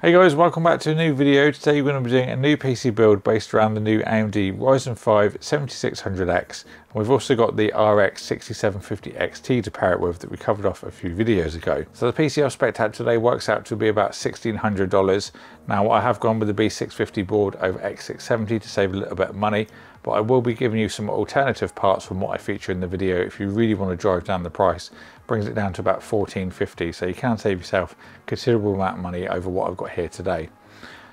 Hey guys, welcome back to a new video. Today we're going to be doing a new PC build based around the new AMD Ryzen 5 7600X. And we've also got the RX 6750 XT to pair it with that we covered off a few videos ago. So the PC I've spec'd out today works out to be about $1,600. Now I have gone with the B650 board over X670 to save a little bit of money, but I will be giving you some alternative parts from what I feature in the video if you really want to drive down the price. Brings it down to about $1,450, so you can save yourself a considerable amount of money over what I've got here today.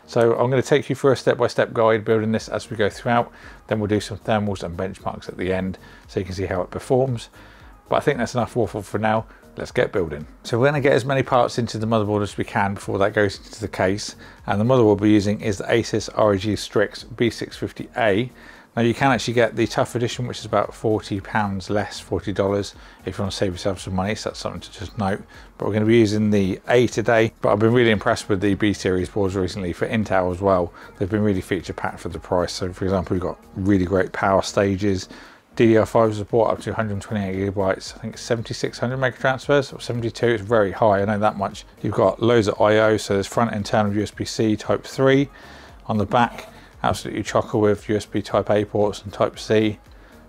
So I'm going to take you through a step-by-step guide building this as we go throughout. Then we'll do some thermals and benchmarks at the end so you can see how it performs. But I think that's enough waffle for now. Let's get building. So we're going to get as many parts into the motherboard as we can before that goes into the case. And the motherboard we're using is the Asus ROG Strix B650A. Now you can actually get the Tough Edition, which is about £40 less, $40, if you want to save yourself some money, so that's something to just note. But we're going to be using the A today, but I've been really impressed with the B series boards recently for Intel as well. They've been really feature packed for the price. So for example, we've got really great power stages, DDR5 support up to 128 gigabytes, I think it's 7600 mega transfers or 72, it's very high, I know that much. You've got loads of I/O, so there's front internal USB-C Type 3 on the back. Absolutely chocker with USB Type A ports and Type C,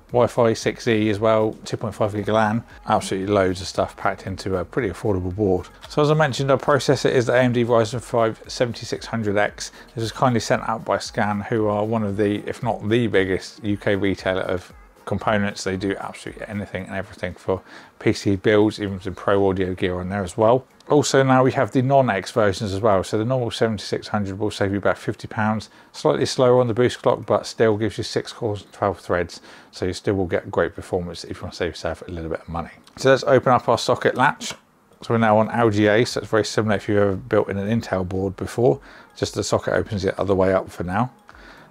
Wi-Fi 6E as well, 2.5 gig LAN, absolutely loads of stuff packed into a pretty affordable board. So as I mentioned, our processor is the AMD Ryzen 5 7600X. This was kindly sent out by Scan, who are one of the, if not the biggest UK retailer of components. They do absolutely anything and everything for PC builds, even some pro audio gear on there as well. Also now we have the non-X versions as well. So the normal 7600 will save you about £50, slightly slower on the boost clock, but still gives you 6 cores and 12 threads. So you still will get great performance if you want to save yourself a little bit of money. So let's open up our socket latch. So we're now on LGA, so it's very similar if you've ever built in an Intel board before. Just the socket opens the other way up for now.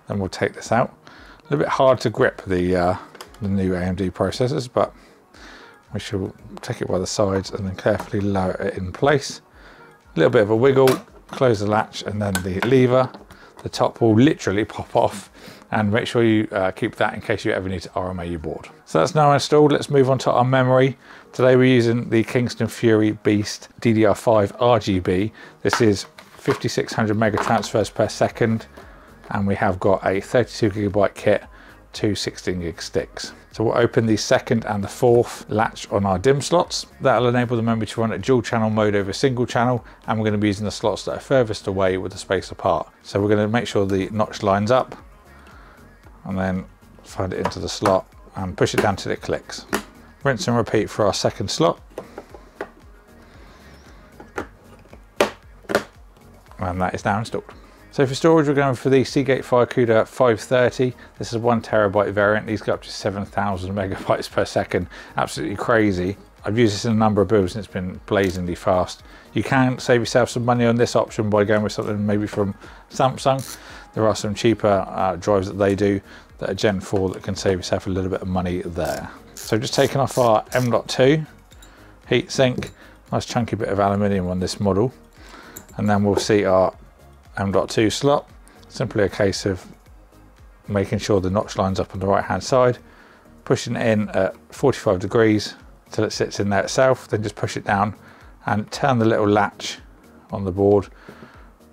Then we'll take this out. A little bit hard to grip the new AMD processors, but we should take it by the sides and then carefully lower it in place. A little bit of a wiggle, close the latch, and then the lever. The top will literally pop off, and make sure you keep that in case you ever need to RMA your board. So that's now installed. Let's move on to our memory. Today we're using the Kingston Fury Beast DDR5 RGB. This is 5600 mega transfers per second, and we have got a 32 gigabyte kit, two 16 gig sticks. So we'll open the second and the fourth latch on our DIMM slots. That'll enable the memory to run at dual channel mode over single channel, and we're going to be using the slots that are furthest away with the space apart. So we're going to make sure the notch lines up and then find it into the slot and push it down till it clicks. Rinse and repeat for our second slot. And that is now installed. So for storage, we're going for the Seagate FireCuda 530. This is a 1 terabyte variant. These go up to 7,000 megabytes per second. Absolutely crazy. I've used this in a number of builds and it's been blazingly fast. You can save yourself some money on this option by going with something maybe from Samsung. There are some cheaper drives that they do that are Gen 4 that can save yourself a little bit of money there. So just taking off our M.2 heatsink, nice chunky bit of aluminium on this model. And then we'll see our M.2 slot. Simply a case of making sure the notch lines up on the right hand side, pushing it in at 45 degrees till it sits in there itself, then just push it down and turn the little latch on the board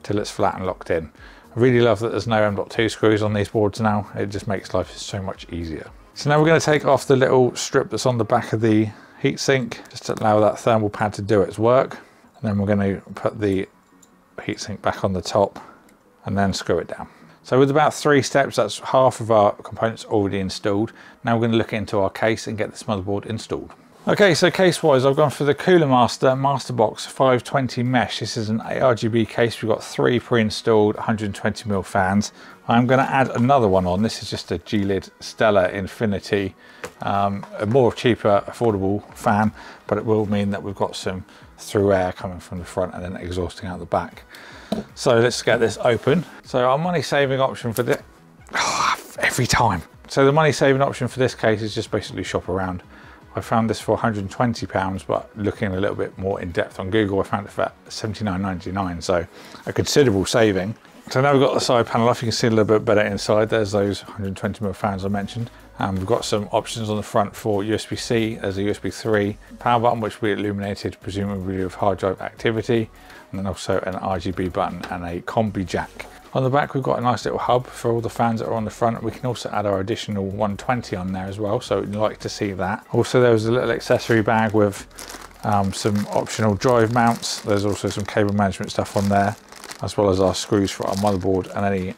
till it's flat and locked in. I really love that there's no M.2 screws on these boards now. It just makes life so much easier. So now we're going to take off the little strip that's on the back of the heatsink just to allow that thermal pad to do its work, and then we're going to put the heatsink back on the top and then screw it down. So with about 3 steps, that's half of our components already installed. Now we're going to look into our case and get this motherboard installed. Okay, so case wise, I've gone for the Cooler Master Masterbox 520 mesh. This is an ARGB case. We've got 3 pre-installed 120mm fans. I'm going to add another one on. This is just a G-Lid Stellar Infinity, a more cheaper, affordable fan, but it will mean that we've got some through air coming from the front and then exhausting out the back. So let's get this open. So our money saving option for this, every time. So the money saving option for this case is just basically shop around. I found this for £120, but looking a little bit more in depth on Google, I found it for £79.99, so a considerable saving. So now we've got the side panel off, you can see a little bit better inside. There's those 120mm fans I mentioned. And we've got some options on the front for USB-C. There's a USB 3 power button, which will be illuminated, presumably with hard drive activity. And then also an RGB button and a combi jack. On the back, we've got a nice little hub for all the fans that are on the front. We can also add our additional 120 on there as well, so you'd like to see that. Also, there was a little accessory bag with some optional drive mounts. There's also some cable management stuff on there, as well as our screws for our motherboard and any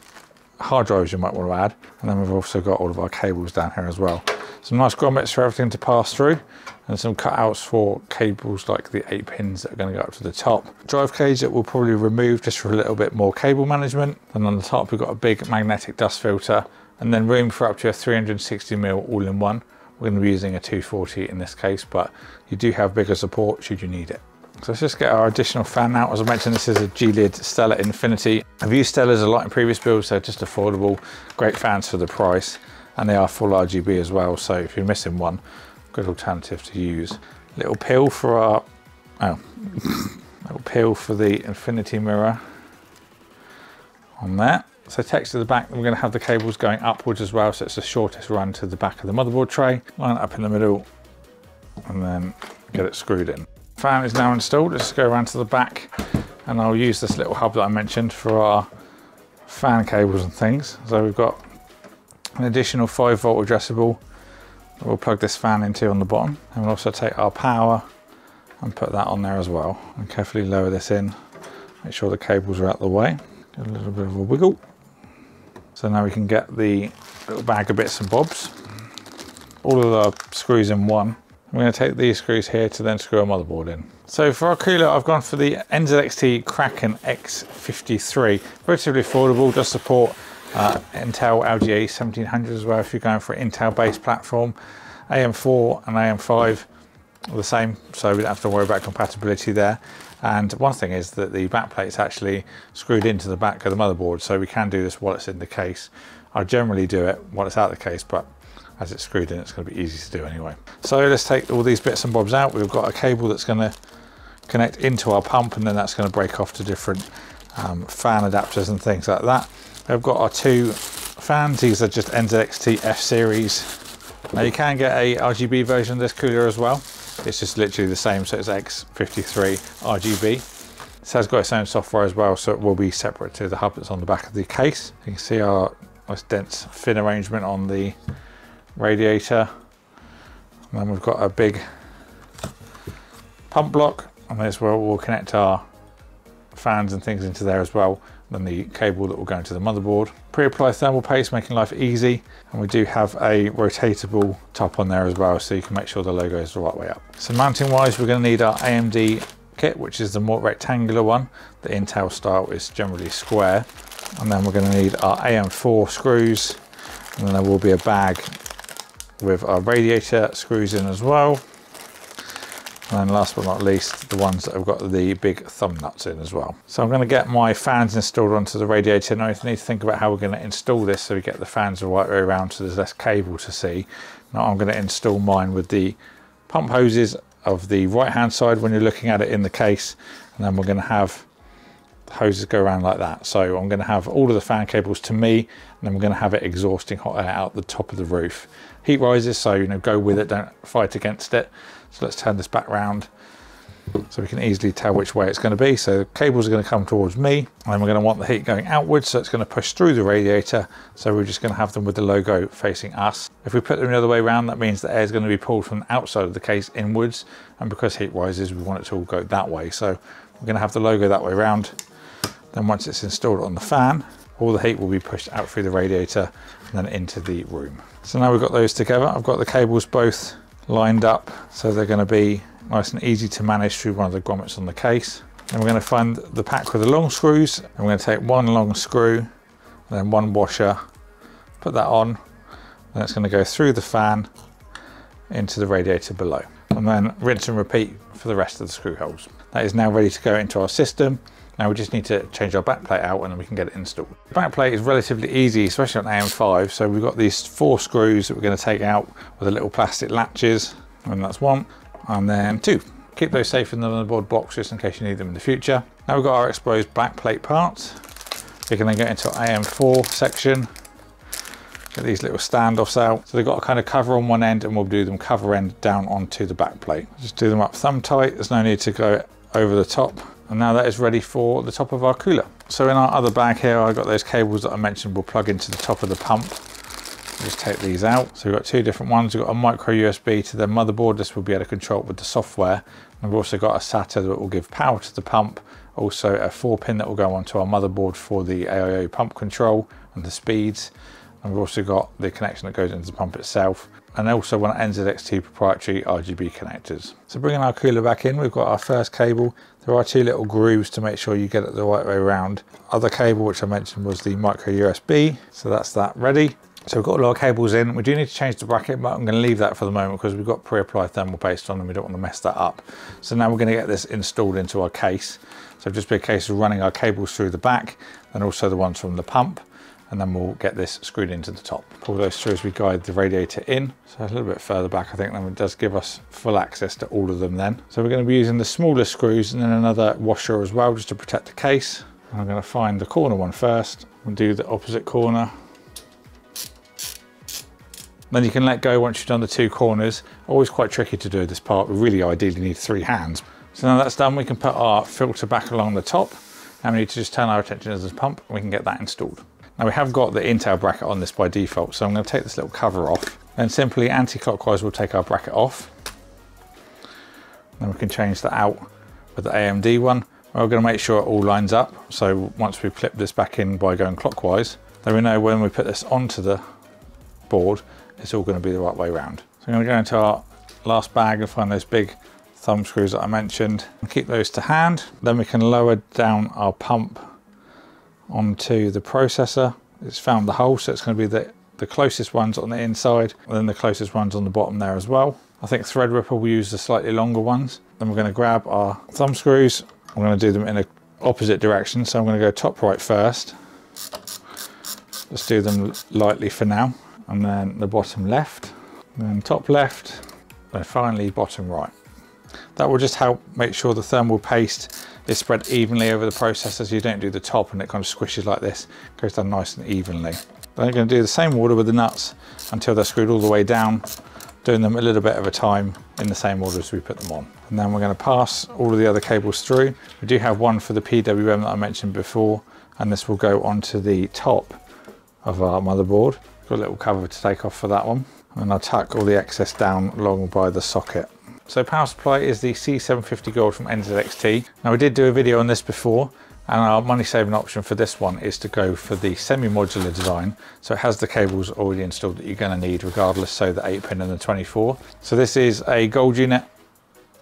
hard drives you might want to add. And then we've also got all of our cables down here as well. Some nice grommets for everything to pass through, and some cutouts for cables like the 8 pins that are going to go up to the top. Drive cage that we'll probably remove just for a little bit more cable management. And on the top we've got a big magnetic dust filter, and then room for up to a 360mm all-in-one. We're going to be using a 240 in this case, but you do have bigger support should you need it. So let's just get our additional fan out. As I mentioned, this is a G-Lid Stellar Infinity. I've used Stellars a lot in previous builds, so just affordable, great fans for the price, and they are full RGB as well, so if you're missing one, good alternative to use. Little peel for our, little peel for the infinity mirror on there. So text to the back, we're going to have the cables going upwards as well, so it's the shortest run to the back of the motherboard tray. Line it up in the middle and then get it screwed in. Fan is now installed. Let's go around to the back, and I'll use this little hub that I mentioned for our fan cables and things. So we've got an additional 5V addressable that we'll plug this fan into on the bottom, and we'll also take our power and put that on there as well, and carefully lower this in, make sure the cables are out of the way. Get a little bit of a wiggle. So now we can get the little bag of bits and bobs, all of the screws in one. We're going to take these screws here to then screw our motherboard in. So for our cooler, I've gone for the NZXT Kraken X53. Relatively affordable, does support Intel LGA 1700 as well if you're going for an Intel based platform. AM4 and AM5 are the same, so we don't have to worry about compatibility there. And one thing is that the backplate is actually screwed into the back of the motherboard, so we can do this while it's in the case. I generally do it while it's out of the case, but as it's screwed in, it's going to be easy to do anyway. So let's take all these bits and bobs out. We've got a cable that's going to connect into our pump, and then that's going to break off to different fan adapters and things like that. We've got our two fans. These are just NZXT F series. Now you can get a RGB version of this cooler as well. It's just literally the same, so it's X53 RGB. This has got its own software as well, so it will be separate to the hub that's on the back of the case. You can see our nice dense fin arrangement on the radiator. And then we've got a big pump block, and this where we'll connect our fans and things into there as well. Then the cable that will go into the motherboard. Pre-applied thermal paste, making life easy. And we do have a rotatable top on there as well, so you can make sure the logo is the right way up. So mounting wise, we're going to need our AMD kit, which is the more rectangular one. The Intel style is generally square. And then we're going to need our AM4 screws. And then there will be a bag with our radiator screws in as well. And then last but not least, the ones that have got the big thumb nuts in as well. So I'm going to get my fans installed onto the radiator. Now I need to think about how we're going to install this so we get the fans the right way around so there's less cable to see. Now I'm going to install mine with the pump hoses of the right hand side when you're looking at it in the case. And then we're going to have the hoses go around like that. So I'm going to have all of the fan cables to me, and then we're going to have it exhausting hot air out the top of the roof. Heat rises, so you know, go with it, don't fight against it. So let's turn this back round so we can easily tell which way it's going to be. So the cables are going to come towards me, and then we're going to want the heat going outwards, so it's going to push through the radiator. So we're just going to have them with the logo facing us. If we put them the other way around, that means the air is going to be pulled from the outside of the case inwards, and because heat rises, we want it to all go that way. So we're going to have the logo that way around. Then once it's installed on the fan, all the heat will be pushed out through the radiator and then into the room. So now we've got those together. I've got the cables both lined up, so they're going to be nice and easy to manage through one of the grommets on the case. And we're going to find the pack with the long screws, and we're going to take one long screw and then one washer, put that on, then it's going to go through the fan into the radiator below, and then rinse and repeat for the rest of the screw holes. That is now ready to go into our system. Now we just need to change our backplate out, and then we can get it installed. The backplate is relatively easy, especially on AM5. So we've got these 4 screws that we're going to take out with the little plastic latches, and that's 1, and then 2. Keep those safe in the motherboard box just in case you need them in the future. Now we've got our exposed backplate parts. You can then get into AM4 section. Get these little standoffs out. So they've got a kind of cover on one end, and we'll do them cover end down onto the back plate. Just do them up thumb tight. There's no need to go over the top. And now that is ready for the top of our cooler. So in our other bag here, I've got those cables that I mentioned will plug into the top of the pump. Just take these out. So we've got two different ones. We've got a micro USB to the motherboard. This will be able to control it with the software. And we've also got a SATA that will give power to the pump. Also a 4-pin that will go onto our motherboard for the AIO pump control and the speeds. And we've also got the connection that goes into the pump itself. And also one NZXT proprietary RGB connectors. So bringing our cooler back in, we've got our first cable. There are two little grooves to make sure you get it the right way around. Other cable, which I mentioned, was the micro USB. So that's that ready. So we've got all our cables in. We do need to change the bracket, but I'm going to leave that for the moment because we've got pre-applied thermal paste on and we don't want to mess that up. So now we're going to get this installed into our case. So it'll just be a case of running our cables through the back and also the ones from the pump. And then we'll get this screwed into the top. Pull those through as we guide the radiator in. So a little bit further back, I think, then it does give us full access to all of them then. So we're going to be using the smaller screws and then another washer as well, just to protect the case. And I'm going to find the corner one first and do the opposite corner. Then you can let go once you've done the two corners. Always quite tricky to do this part. We really ideally need 3 hands. So now that's done, we can put our filter back along the top. And we need to just turn our attention to the pump and we can get that installed. Now we have got the Intel bracket on this by default, so I'm going to take this little cover off. Then simply anti-clockwise we'll take our bracket off. Then we can change that out with the AMD one. We're going to make sure it all lines up. So once we flip this back in by going clockwise, then we know when we put this onto the board, it's all going to be the right way around. So I'm going to go into our last bag and find those big thumb screws that I mentioned. And keep those to hand. Then we can lower down our pump onto the processor. It's found the hole, so it's going to be the closest ones on the inside and then the closest ones on the bottom there as well. I think Threadripper will use the slightly longer ones. Then we're going to grab our thumb screws. I'm going to do them in an opposite direction, so I'm going to go top right first. Let's do them lightly for now, and then the bottom left, and then top left, and finally bottom right. That will just help make sure the thermal paste is spread evenly over the processor, so you don't do the top and it kind of squishes like this. It goes down nice and evenly. Then I'm going to do the same order with the nuts until they're screwed all the way down, doing them a little bit at a time in the same order as we put them on. And then we're going to pass all of the other cables through. We do have one for the PWM that I mentioned before, and this will go onto the top of our motherboard. Got a little cover to take off for that one. And I'll tuck all the excess down along by the socket. So power supply is the C750 Gold from NZXT. Now we did do a video on this before, and our money saving option for this one is to go for the semi-modular design. So it has the cables already installed that you're going to need regardless, so the 8-pin and the 24. So this is a Gold unit.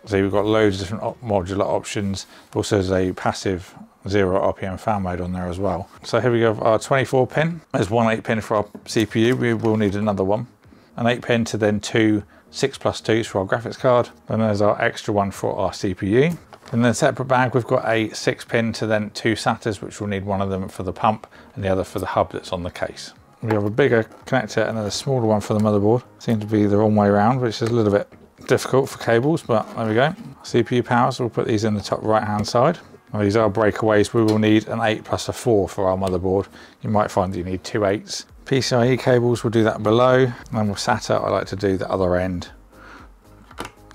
So you've got loads of different modular options. Also there's a passive 0 RPM fan mode on there as well. So here we go, our 24-pin. There's one 8-pin for our CPU. We will need another one. An 8-pin to then two 6+2s for our graphics card. Then there's our extra one for our CPU. In the separate bag, we've got a 6-pin to then two SATAs, which will need one of them for the pump and the other for the hub that's on the case. We have a bigger connector and then a smaller one for the motherboard. Seems to be the wrong way around, which is a little bit difficult for cables, but there we go. CPU power, so we'll put these in the top right-hand side. Now, these are breakaways. We will need an 8 plus a 4 for our motherboard. You might find that you need two 8s. PCIe cables, we'll do that below. And then with SATA, I like to do the other end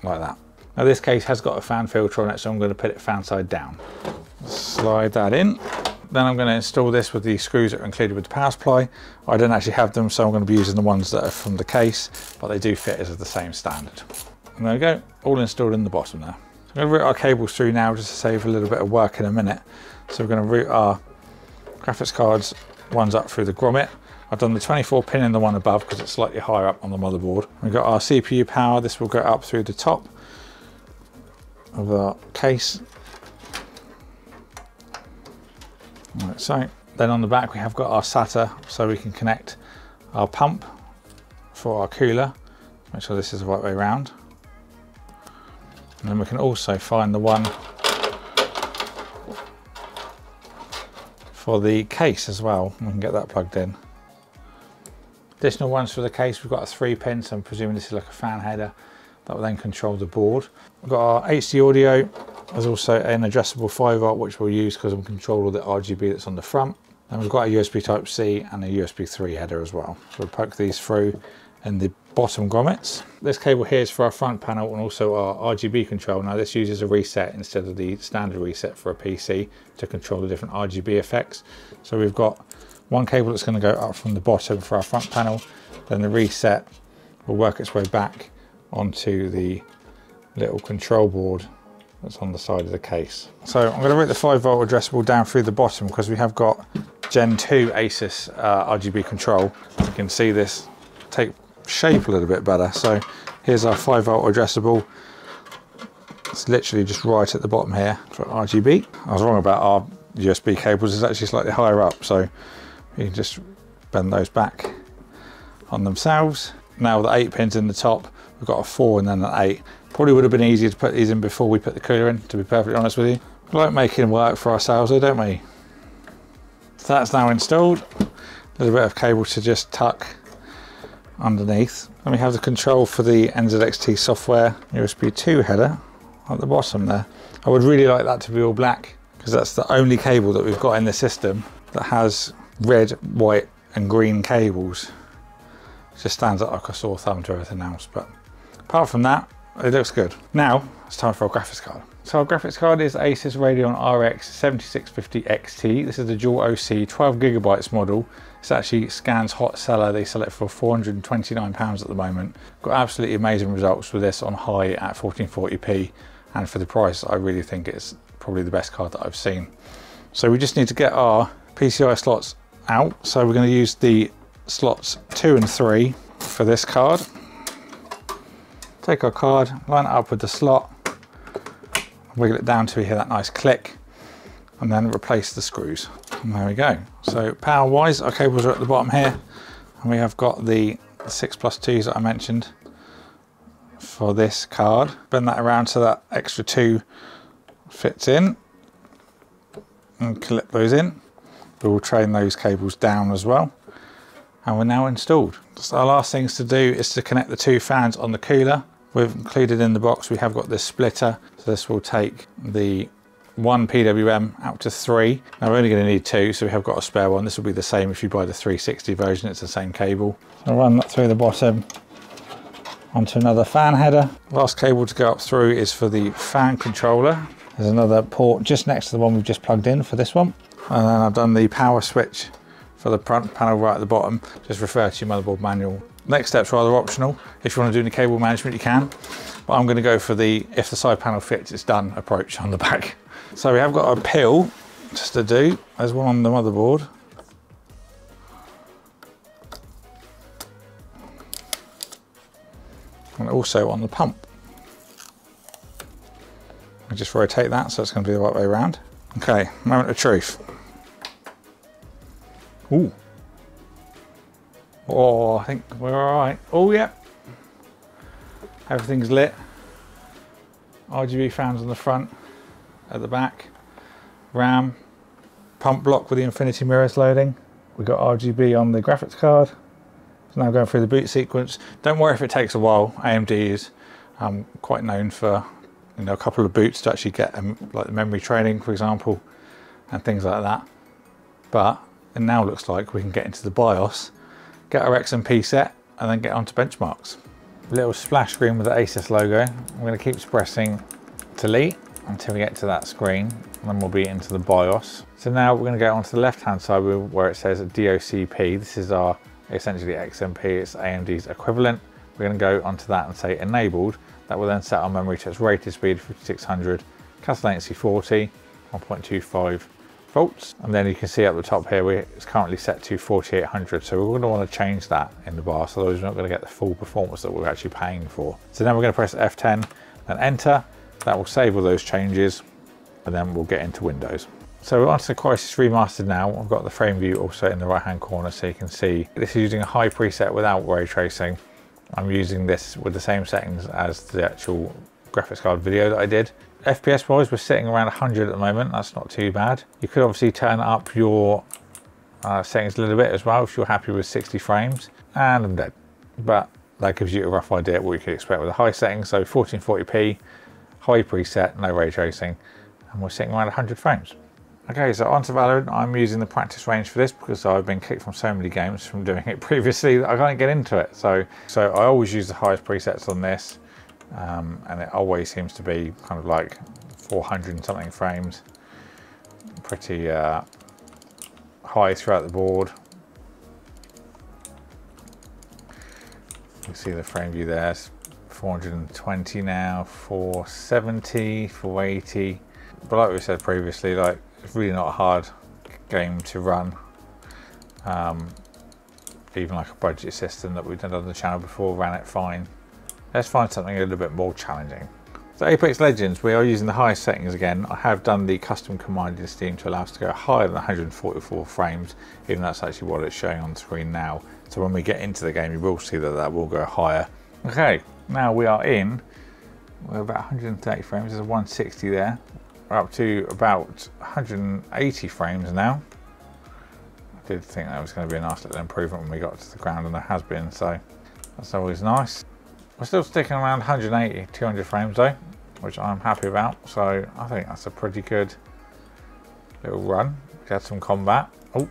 like that. Now this case has got a fan filter on it, so I'm going to put it fan side down. Slide that in. Then I'm going to install this with the screws that are included with the power supply. I don't actually have them, so I'm going to be using the ones that are from the case, but they do fit as the same standard. And there we go, all installed in the bottom there. So I'm going to route our cables through now just to save a little bit of work in a minute. So we're going to route our graphics cards ones up through the grommet. I've done the 24-pin in the one above because it's slightly higher up on the motherboard. We've got our CPU power. This will go up through the top of our case. Like so. Then on the back we have got our SATA, so we can connect our pump for our cooler. Make sure this is the right way around. And then we can also find the one for the case as well. We can get that plugged in. Additional ones for the case, we've got a 3-pin, so I'm presuming this is like a fan header that will then control the board. We've got our HD audio. There's also an adjustable 5 volt which we'll use because we can control all the RGB that's on the front. And we've got a USB Type-C and a USB 3 header as well. So we'll poke these through in the bottom grommets. This cable here is for our front panel and also our RGB control. Now this uses a reset instead of the standard reset for a PC to control the different RGB effects. So we've got one cable that's going to go up from the bottom for our front panel, then the reset will work its way back onto the little control board that's on the side of the case. So I'm going to route the 5V addressable down through the bottom because we have got Gen 2 ASUS RGB control. You can see this take shape a little bit better. So here's our 5V addressable. It's literally just right at the bottom here for RGB. I was wrong about our USB cables, it's actually slightly higher up, so you can just bend those back on themselves. Now with the 8 pins in the top, we've got a 4 and then an 8. Probably would have been easier to put these in before we put the cooler in, to be perfectly honest with you. We like making work for ourselves though, don't we? So that's now installed. A little bit of cable to just tuck underneath. And we have the control for the NZXT software USB 2 header at the bottom there. I would really like that to be all black because that's the only cable that we've got in the system that has red, white and green cables. It just stands out like a sore thumb to everything else, but apart from that, it looks good. Now it's time for our graphics card. So our graphics card is Asus Radeon RX 7650 XT. This is the dual OC 12GB model. This actually scans hot seller. They sell it for £429 at the moment. Got absolutely amazing results with this on high at 1440p, and for the price I really think it's probably the best card that I've seen. So we just need to get our PCI slots out. So we're going to use the slots 2 and 3 for this card. Take our card, line it up with the slot, wiggle it down till we hear that nice click, and then replace the screws. And there we go. So power wise, our cables are at the bottom here, and we have got the 6+2s that I mentioned for this card. Bend that around so that extra 2 fits in, and clip those in. We will train those cables down as well, and we're now installed. So our last things to do is to connect the 2 fans on the cooler. We've included in the box, we have got this splitter. So this will take the 1 PWM out to 3. Now we're only going to need 2, so we have got a spare one. This will be the same if you buy the 360 version, it's the same cable. So I'll run that through the bottom onto another fan header. Last cable to go up through is for the fan controller. There's another port just next to the one we've just plugged in for this one. And then I've done the power switch for the front panel right at the bottom. Just refer to your motherboard manual. Next step's rather optional. If you want to do any cable management, you can. But I'm going to go for the if the side panel fits, it's done approach on the back. So we have got a pill just to do. There's one on the motherboard. And also on the pump. I just rotate that so it's going to be the right way around. Okay, moment of truth. Ooh. Oh, I think we're all right. Oh, yeah. Everything's lit. RGB fans on the front, at the back. RAM, pump block with the infinity mirrors loading. We've got RGB on the graphics card. So now going through the boot sequence. Don't worry if it takes a while. AMD is quite known for, you know, a couple of boots to actually get like the memory training, for example, and things like that. But it now looks like we can get into the BIOS, get our XMP set, and then get onto benchmarks. Little splash screen with the Asus logo. I'm going to keep pressing delete until we get to that screen, and then we'll be into the BIOS. So now we're going to go onto the left hand side where it says DOCP. This is our essentially XMP, it's AMD's equivalent. We're going to go onto that and say enabled. That will then set our memory to its rated speed 5600, cast latency 40, 1.25 volts, and then you can see at the top here it's currently set to 4800, so we're going to want to change that in the BIOS, otherwise we're not going to get the full performance that we're actually paying for. So now we're going to press F10 and enter. That will save all those changes, and then we'll get into Windows. So we're onto the Crysis Remastered now. I've got the frame view also in the right hand corner, so you can see this is using a high preset without ray tracing. I'm using this with the same settings as the actual graphics card video that I did. FPS wise, we're sitting around 100 at the moment. That's not too bad. You could obviously turn up your settings a little bit as well if you're happy with 60 frames. And I'm dead. But that gives you a rough idea of what you could expect with the high settings. So 1440p, high preset, no ray tracing, and we're sitting around 100 frames. Okay, so on to Valorant. I'm using the practice range for this because I've been kicked from so many games from doing it previously that I can't get into it. So I always use the highest presets on this, and it always seems to be kind of like 400 and something frames. Pretty high throughout the board. You can see the frame view there. It's 420 now, 470, 480. But like we said previously, like it's really not a hard game to run. Even like a budget system that we've done on the channel before ran it fine. Let's find something a little bit more challenging. So Apex Legends, we are using the highest settings again. I have done the custom command in Steam to allow us to go higher than 144 frames, even though that's actually what it's showing on the screen now. So when we get into the game, you will see that that will go higher. Okay, now we're about 130 frames, there's a 160 there. We're up to about 180 frames now. I did think that was going to be a nice little improvement when we got to the ground, and there has been, so that's always nice. We're still sticking around 180, 200 frames though, which I'm happy about. So I think that's a pretty good little run. We had some combat. Oh.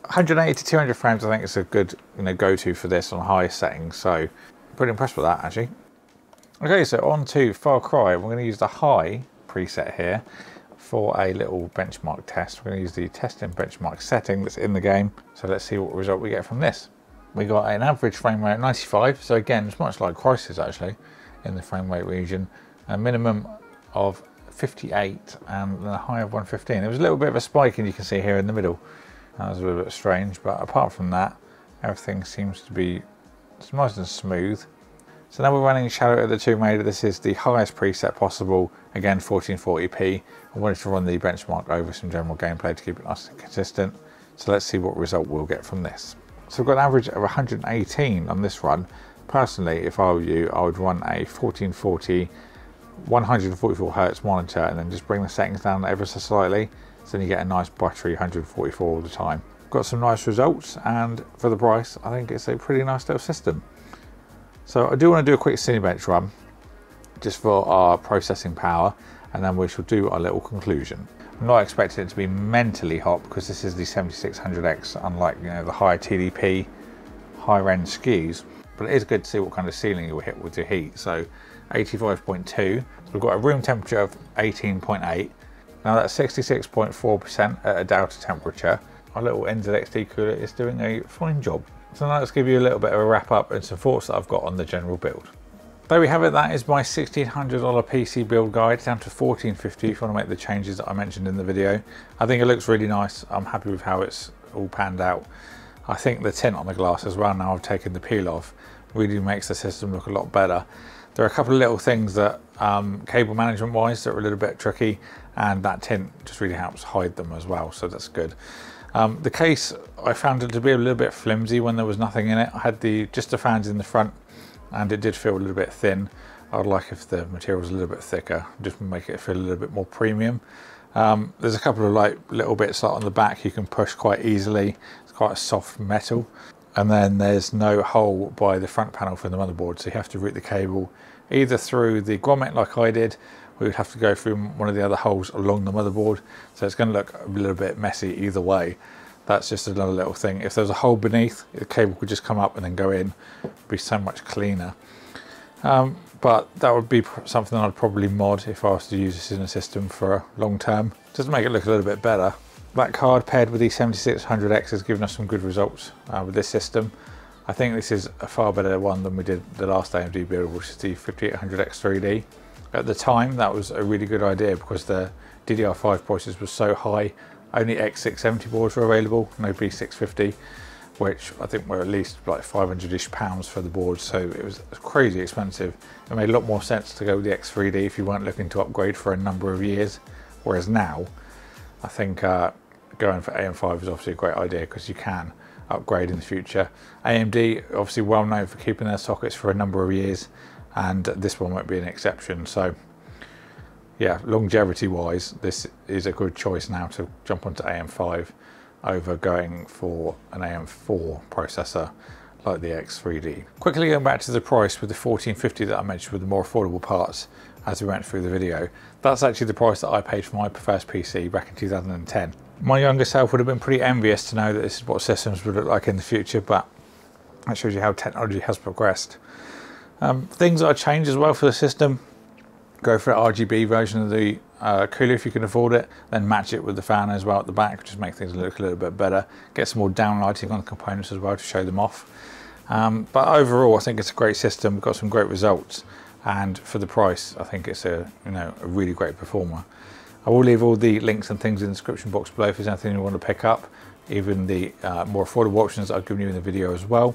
$180 to 200 frames, I think it's a good, go-to for this on highest settings. So pretty impressed with that actually. Okay, so on to Far Cry. We're going to use the high preset here for a little benchmark test. We're going to use the testing benchmark setting that's in the game. So let's see what result we get from this. We got an average frame rate of 95. So again, it's much like Crysis actually in the frame rate region. A minimum of 58 and then a high of 115. There was a little bit of a spike, and you can see here in the middle. That was a little bit strange, but apart from that, everything seems to be nice and smooth. So now we're running Shadow of the Tomb Raider. This is the highest preset possible. Again, 1440p. I wanted to run the benchmark over some general gameplay to keep it nice and consistent. So let's see what result we'll get from this. So we've got an average of 118 on this run. Personally, if I were you, I would run a 1440, 144 Hz monitor and then just bring the settings down ever so slightly. So then you get a nice buttery 144 all the time. Got some nice results, and for the price, I think it's a pretty nice little system. So I do want to do a quick Cinebench run, just for our processing power, and then we shall do our little conclusion. I'm not expecting it to be mentally hot because this is the 7600X, unlike the higher TDP, higher end SKUs, but it is good to see what kind of ceiling you'll hit with your heat. So 85.2, so we've got a room temperature of 18.8. Now that's 66.4% at a Delta temperature. Our little NZXT cooler is doing a fine job. So now let's give you a little bit of a wrap up and some thoughts that I've got on the general build. There we have it, that is my $1,600 PC build guide down to $1,450 if you want to make the changes that I mentioned in the video. I think it looks really nice. I'm happy with how it's all panned out. I think the tint on the glass as well, now I've taken the peel off, really makes the system look a lot better. There are a couple of little things that cable management wise that are a little bit tricky, and that tint just really helps hide them as well, so that's good. The case, I found it to be a little bit flimsy when there was nothing in it. I had just the fans in the front and it did feel a little bit thin. I'd like if the material was a little bit thicker, just make it feel a little bit more premium. There's a couple of little bits on the back you can push quite easily. It's quite a soft metal. And then there's no hole by the front panel for the motherboard, so you have to route the cable either through the grommet like I did. We would have to go through one of the other holes along the motherboard, so it's going to look a little bit messy either way. That's just another little thing. If there's a hole beneath, the cable could just come up and then go in. It'd be so much cleaner. But that would be something I'd probably mod if I was to use this in a system for long term, just to make it look a little bit better. That card paired with the 7600X has given us some good results with this system. I think this is a far better one than we did the last AMD build, which is the 5800X 3D. At the time, that was a really good idea because the DDR5 prices were so high. Only X670 boards were available, no B650, which I think were at least like 500-ish pounds for the board, so it was crazy expensive. It made a lot more sense to go with the X3D if you weren't looking to upgrade for a number of years, whereas now, I think going for AM5 is obviously a great idea because you can upgrade in the future. AMD obviously well known for keeping their sockets for a number of years, and this one won't be an exception. So yeah, longevity wise, this is a good choice now to jump onto AM5. over going for an AM4 processor like the X3D. Quickly going back to the price with the 1450 that I mentioned with the more affordable parts as we went through the video. That's actually the price that I paid for my first PC back in 2010. My younger self would have been pretty envious to know that this is what systems would look like in the future, but that shows you how technology has progressed. Things that I changed as well for the system: go for an RGB version of the cooler if you can afford it, then match it with the fan as well at the back, just make things look a little bit better. Get some more downlighting on the components as well to show them off. But overall, I think it's a great system. We've got some great results, and for the price, I think it's a really great performer. I will leave all the links and things in the description box below if there's anything you want to pick up, even the more affordable options that I've given you in the video as well.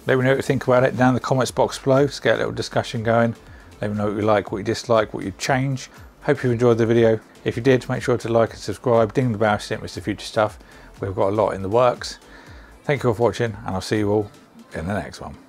Let me know what you think about it down in the comments box below. Let's get a little discussion going. Let me know what you like, what you dislike, what you'd change. Hope you enjoyed the video. If you did, make sure to like and subscribe, ding the bell so you don't miss the future stuff. We've got a lot in the works. Thank you all for watching, and I'll see you all in the next one.